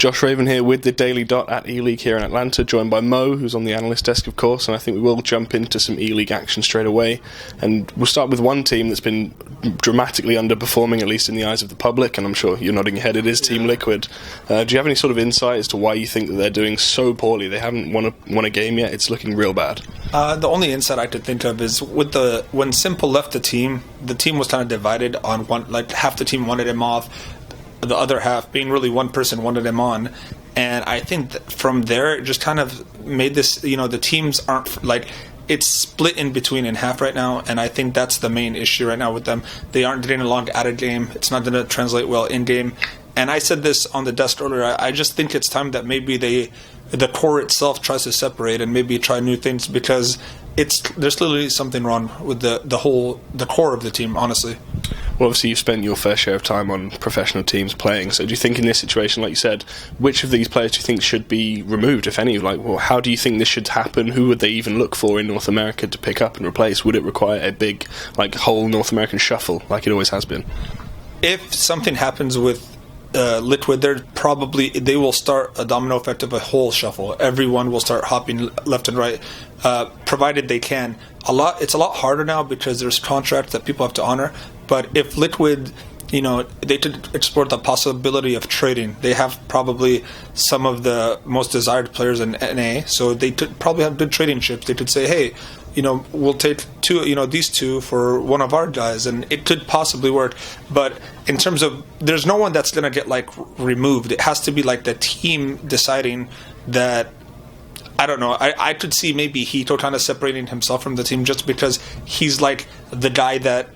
Josh Raven here with the Daily Dot at ELEAGUE here in Atlanta, joined by m0E, who's on the analyst desk, of course, and I think we will jump into some ELEAGUE action straight away. And we'll start with one team that's been dramatically underperforming, at least in the eyes of the public, and I'm sure you're nodding your head, it is Team Liquid. Do you have any sort of insight as to why you think that they're doing so poorly? They haven't won a game yet, it's looking real bad. The only insight I could think of is when Simple left the team was kind of divided on one, like half the team wanted him off, the other half, being really one person, wanted him on. And I think that from there, it just kind of made this, the teams aren't, like, it's split in between in half right now, and I think that's the main issue right now with them. They aren't getting along out of game. It's not going to translate well in game. And I said this on the desk earlier, I just think it's time that maybe the core itself tries to separate and maybe try new things, because there's literally something wrong with the core of the team, honestly. Well, obviously you've spent your fair share of time on professional teams playing, so do you think in this situation, like you said, which of these players do you think should be removed, if any? Like, well, how do you think this should happen? Who would they even look for in North America to pick up and replace? Would it require a big, whole North American shuffle, like it always has been? If something happens with Liquid, they will start a domino effect of a whole shuffle. Everyone will start hopping left and right, provided they can. It's a lot harder now because there's contracts that people have to honor. But if Liquid, they could explore the possibility of trading. They have probably some of the most desired players in NA, so they could probably have good trading chips. They could say, hey, we'll take these two for one of our guys, and it could possibly work. But in terms of, there's no one that's going to get removed. It has to be the team deciding that. I don't know. I could see maybe Hito kind of separating himself from the team just because he's the guy that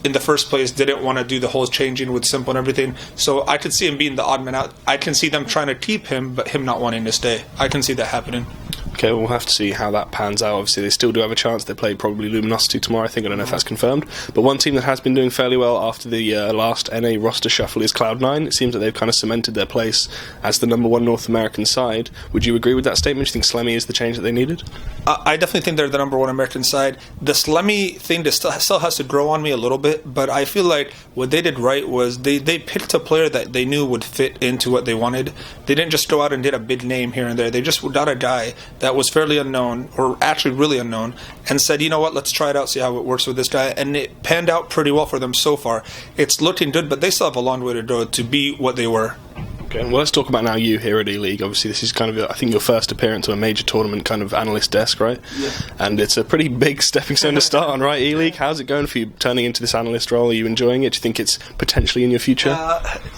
in the first place didn't want to do the whole changing with Simple and everything. So I could see him being the odd man out. I can see them trying to keep him, but him not wanting to stay. I can see that happening. Okay, we'll have to see how that pans out. Obviously, they still do have a chance. They play probably Luminosity tomorrow, I think. I don't know if that's confirmed. But one team that has been doing fairly well after the last NA roster shuffle is Cloud9. It seems that they've kind of cemented their place as the number one North American side. Would you agree with that statement? Do you think Slemmy is the change that they needed? I definitely think they're the number one American side. The Slemmy thing still has to grow on me a little bit, but I feel like what they did right was they picked a player that they knew would fit into what they wanted. They didn't just go out and did a big name here and there. They just got a guy that was fairly unknown, or actually really unknown, and said, you know what, let's try it out, see how it works with this guy. And it panned out pretty well for them so far. It's looking good, but they still have a long way to go to be what they were. Okay, well, let's talk about now you here at ELEAGUE. Obviously, this is kind of, I think, your first appearance on a major tournament kind of analyst desk, right? Yeah. And it's a pretty big stepping stone to start on, right, ELEAGUE? How's it going for you turning into this analyst role? Are you enjoying it? Do you think it's potentially in your future?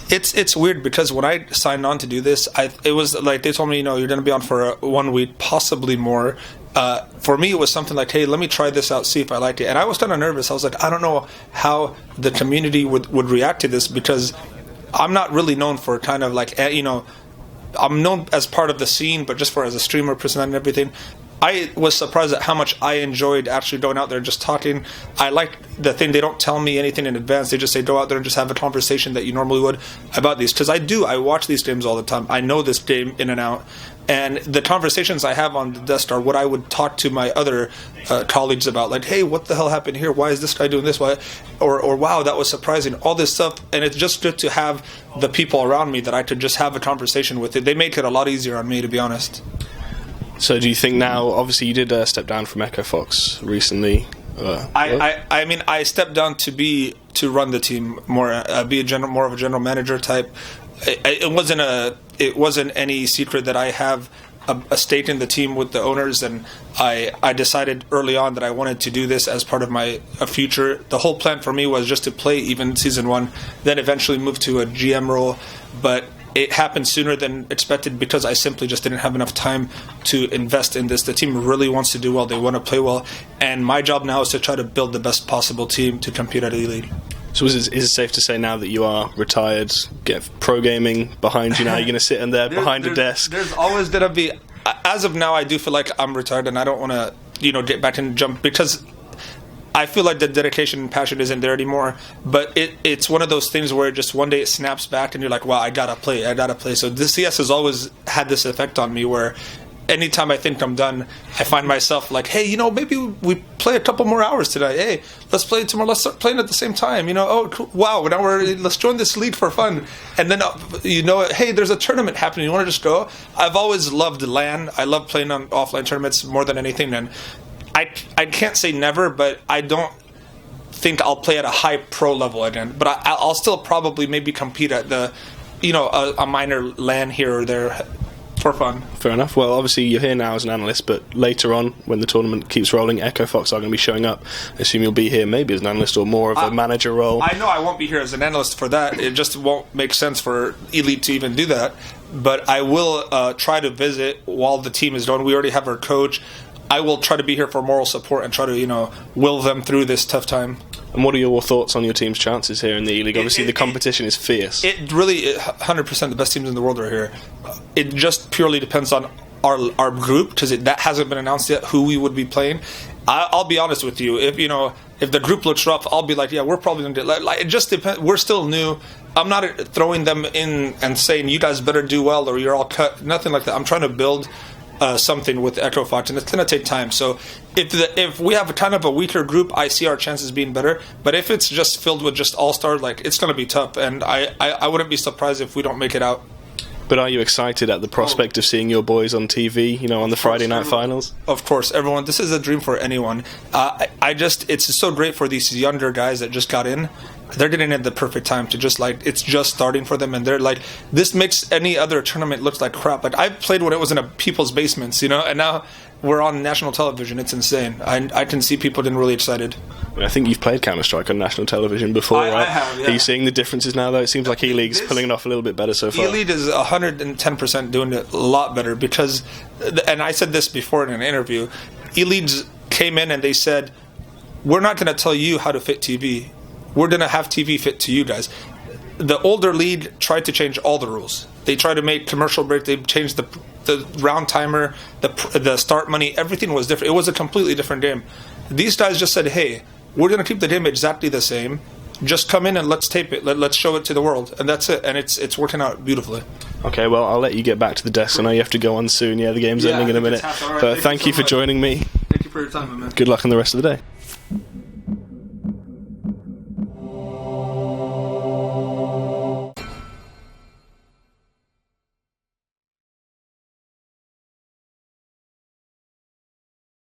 It's weird because when I signed on to do this, it was like they told me, you're going to be on for 1 week, possibly more. For me, it was something like, hey, let me try this out, see if I like it. And I was kind of nervous. I was like, I don't know how the community would react to this, because I'm not really known for kind of I'm known as part of the scene, but just as a streamer, personality and everything. I was surprised at how much I enjoyed actually going out there and just talking. I like the thing, they don't tell me anything in advance. They just say, go out there and just have a conversation that you normally would about these. Because I watch these games all the time. I know this game in and out. And the conversations I have on the desk are what I would talk to my other colleagues about. Like, hey, what the hell happened here? Why is this guy doing this? Why? Or wow, that was surprising. All this stuff. And it's just good to have the people around me that I could just have a conversation with. They make it a lot easier on me, to be honest. So do you think now, obviously you did step down from Echo Fox recently. I stepped down to run the team more, be more of a general manager type. It wasn't any secret that I have a stake in the team with the owners, and I decided early on that I wanted to do this as part of my future. The whole plan for me was just to play even Season 1, then eventually move to a GM role, but it happened sooner than expected because I simply just didn't have enough time to invest in this. The team really wants to do well. They want to play well. And my job now is to try to build the best possible team to compete at ELEAGUE. So is it safe to say now that you are retired, get pro gaming behind you now, you're going to sit in there behind a desk? There's always going to be... As of now, I do feel like I'm retired and I don't want to, get back and jump, because I feel like the dedication and passion isn't there anymore, but it's one of those things where just one day it snaps back and you're like, wow, I gotta play. So this CS has always had this effect on me where anytime I think I'm done, I find myself like, hey, maybe we play a couple more hours today. Hey, let's play tomorrow. Let's start playing at the same time. Oh, cool. Wow. Now let's join this league for fun. And then, hey, there's a tournament happening. You want to just go? I've always loved LAN. I love playing on offline tournaments more than anything. And I can't say never, but I don't think I'll play at a high pro level again. But I'll still probably maybe compete at the, a minor LAN here or there. For fun. Fair enough. Well, obviously you're here now as an analyst, but later on, when the tournament keeps rolling, Echo Fox are going to be showing up. I assume you'll be here maybe as an analyst or more of a manager role. I know I won't be here as an analyst for that. It just won't make sense for Elite to even do that. But I will try to visit while the team is going. We already have our coach. I will try to be here for moral support and try to, will them through this tough time. And what are your thoughts on your team's chances here in the E-League? Obviously, the competition is fierce. It really, 100% the best teams in the world are here. It just purely depends on our group, because that hasn't been announced yet, who we would be playing. I'll be honest with you. If the group looks rough, I'll be like, yeah, we're probably going to do it. Like, it just depends. We're still new. I'm not throwing them in and saying, you guys better do well or you're all cut. Nothing like that. I'm trying to build something with Echo Fox, and it's going to take time. So if we have a kind of a weaker group, I see our chances being better. But if it's just filled with just all-star, it's going to be tough. And I wouldn't be surprised if we don't make it out. But are you excited at the prospect of seeing your boys on TV, on the Friday night finals? Of course, everyone. This is a dream for anyone. It's so great for these younger guys that just got in. They're getting at the perfect time to just it's just starting for them, and they're like, this makes any other tournament look like crap. I played when it was in people's basements, and now we're on national television. It's insane. I can see people getting really excited. I think you've played Counter-Strike on national television before, right? I have, yeah. Are you seeing the differences now, though? It seems like E-League's pulling it off a little bit better so far. E-League is 110% doing it a lot better because, and I said this before in an interview, E-League came in and they said, we're not going to tell you how to fit TV. We're going to have TV fit to you guys. The older league tried to change all the rules. They tried to make commercial break. They changed the round timer, the start money. Everything was different. It was a completely different game. These guys just said, hey, we're going to keep the game exactly the same. Just come in and let's tape it. Let's show it to the world. And that's it. And it's working out beautifully. Okay, well, I'll let you get back to the desk. I know you have to go on soon. Yeah, the game's ending in a minute. But thank you for joining me. Thank you for your time, my man. Good luck on the rest of the day.